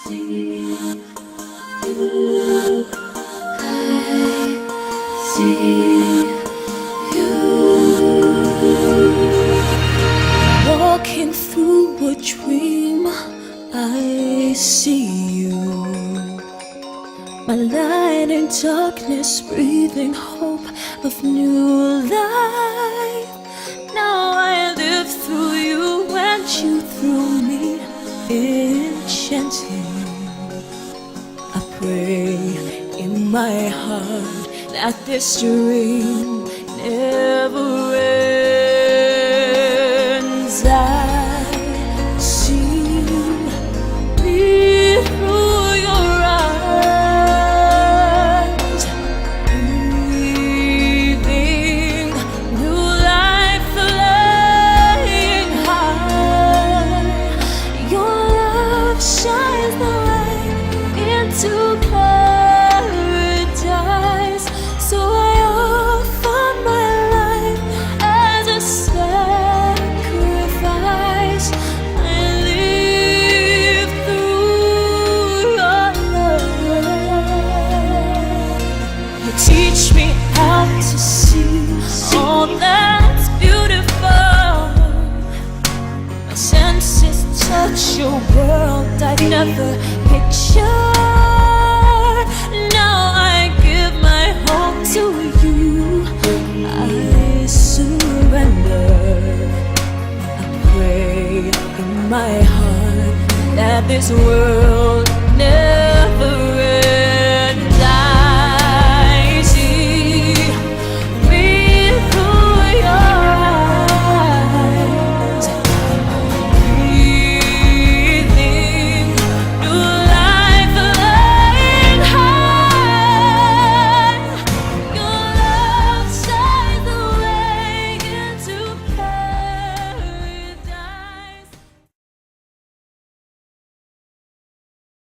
see you. I see you. Walking through a dream, I see you. My light in darkness, breathing hope of new life. Now I live through you and you through me, enchanting. I pray in my heart that this dream never ends. I see me through your eyes, breathing new life, flying high. Your love shines the light into paradise. So I offer my life as a sacrifice. I live through your love. You teach me how to see all that's beautiful. My senses touch your world I'd never pictured. Now I give my heart to you. I surrender. I pray in my heart that this world never